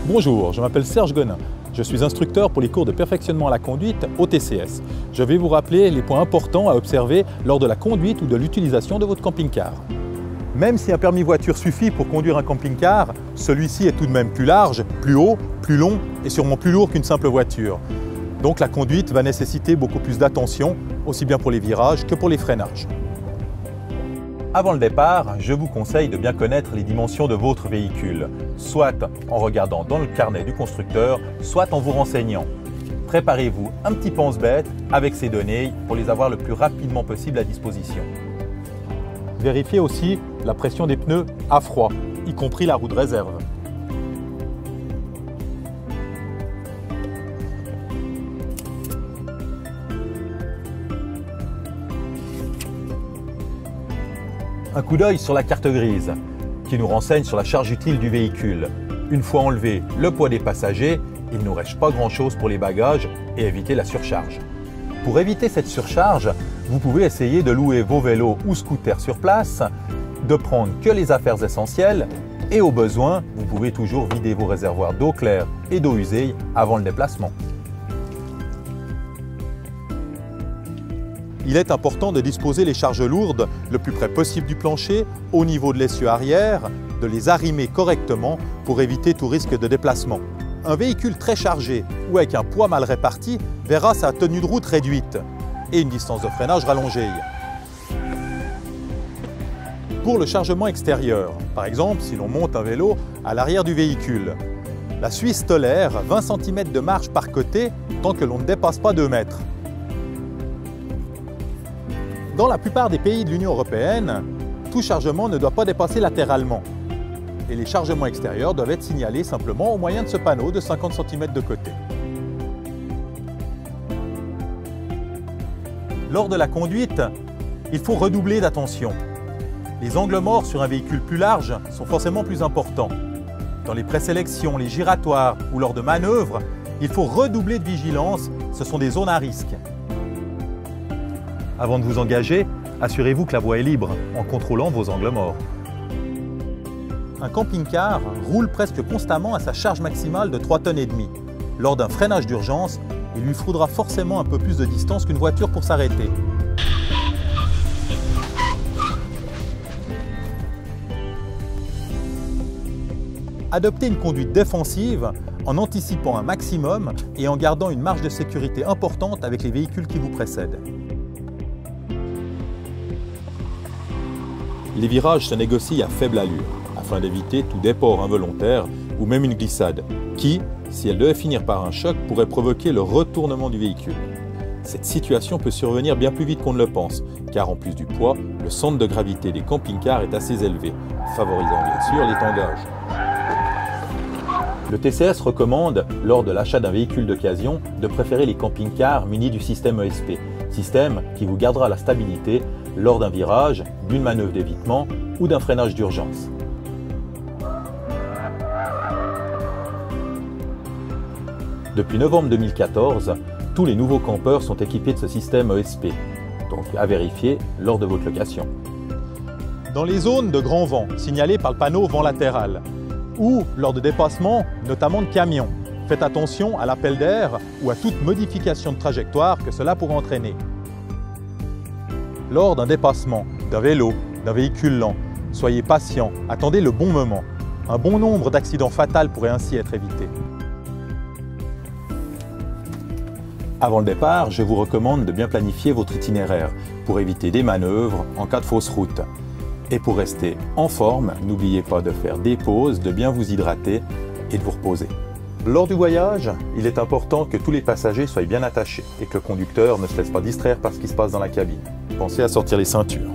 Bonjour, je m'appelle Serge Gonin. Je suis instructeur pour les cours de perfectionnement à la conduite au TCS. Je vais vous rappeler les points importants à observer lors de la conduite ou de l'utilisation de votre camping-car. Même si un permis voiture suffit pour conduire un camping-car, celui-ci est tout de même plus large, plus haut, plus long et sûrement plus lourd qu'une simple voiture. Donc la conduite va nécessiter beaucoup plus d'attention, aussi bien pour les virages que pour les freinages. Avant le départ, je vous conseille de bien connaître les dimensions de votre véhicule, soit en regardant dans le carnet du constructeur, soit en vous renseignant. Préparez-vous un petit pense-bête avec ces données pour les avoir le plus rapidement possible à disposition. Vérifiez aussi la pression des pneus à froid, y compris la roue de réserve. Un coup d'œil sur la carte grise, qui nous renseigne sur la charge utile du véhicule. Une fois enlevé le poids des passagers, il ne nous reste pas grand-chose pour les bagages et éviter la surcharge. Pour éviter cette surcharge, vous pouvez essayer de louer vos vélos ou scooters sur place, de prendre que les affaires essentielles et au besoin, vous pouvez toujours vider vos réservoirs d'eau claire et d'eau usée avant le déplacement. Il est important de disposer les charges lourdes le plus près possible du plancher, au niveau de l'essieu arrière, de les arrimer correctement pour éviter tout risque de déplacement. Un véhicule très chargé ou avec un poids mal réparti verra sa tenue de route réduite et une distance de freinage rallongée. Pour le chargement extérieur, par exemple si l'on monte un vélo à l'arrière du véhicule, la Suisse tolère 20 cm de marge par côté tant que l'on ne dépasse pas 2 mètres. Dans la plupart des pays de l'Union européenne, tout chargement ne doit pas dépasser latéralement. Et les chargements extérieurs doivent être signalés simplement au moyen de ce panneau de 50 cm de côté. Lors de la conduite, il faut redoubler d'attention. Les angles morts sur un véhicule plus large sont forcément plus importants. Dans les présélections, les giratoires ou lors de manœuvres, il faut redoubler de vigilance, ce sont des zones à risque. Avant de vous engager, assurez-vous que la voie est libre en contrôlant vos angles morts. Un camping-car roule presque constamment à sa charge maximale de 3,5 tonnes. Lors d'un freinage d'urgence, il lui faudra forcément un peu plus de distance qu'une voiture pour s'arrêter. Adoptez une conduite défensive en anticipant un maximum et en gardant une marge de sécurité importante avec les véhicules qui vous précèdent. Les virages se négocient à faible allure, afin d'éviter tout déport involontaire ou même une glissade, qui, si elle devait finir par un choc, pourrait provoquer le retournement du véhicule. Cette situation peut survenir bien plus vite qu'on ne le pense, car en plus du poids, le centre de gravité des camping-cars est assez élevé, favorisant bien sûr les tangages. Le TCS recommande, lors de l'achat d'un véhicule d'occasion, de préférer les camping-cars munis du système ESP, système qui vous gardera la stabilité lors d'un virage, d'une manœuvre d'évitement ou d'un freinage d'urgence. Depuis novembre 2014, tous les nouveaux campeurs sont équipés de ce système ESP, donc à vérifier lors de votre location. Dans les zones de grand vent, signalées par le panneau vent latéral, ou lors de dépassements, notamment de camions, faites attention à l'appel d'air ou à toute modification de trajectoire que cela pourrait entraîner. Lors d'un dépassement, d'un vélo, d'un véhicule lent, soyez patient, attendez le bon moment. Un bon nombre d'accidents fatals pourraient ainsi être évités. Avant le départ, je vous recommande de bien planifier votre itinéraire pour éviter des manœuvres en cas de fausse route. Et pour rester en forme, n'oubliez pas de faire des pauses, de bien vous hydrater et de vous reposer. Lors du voyage, il est important que tous les passagers soient bien attachés et que le conducteur ne se laisse pas distraire par ce qui se passe dans la cabine. Pensez à sortir les ceintures.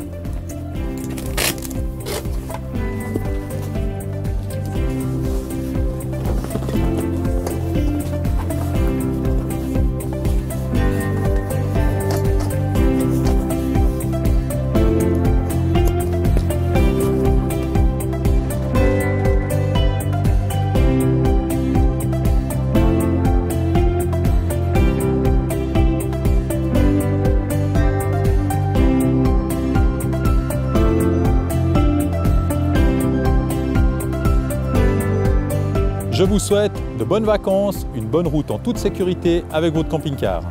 Je vous souhaite de bonnes vacances, une bonne route en toute sécurité avec votre camping-car.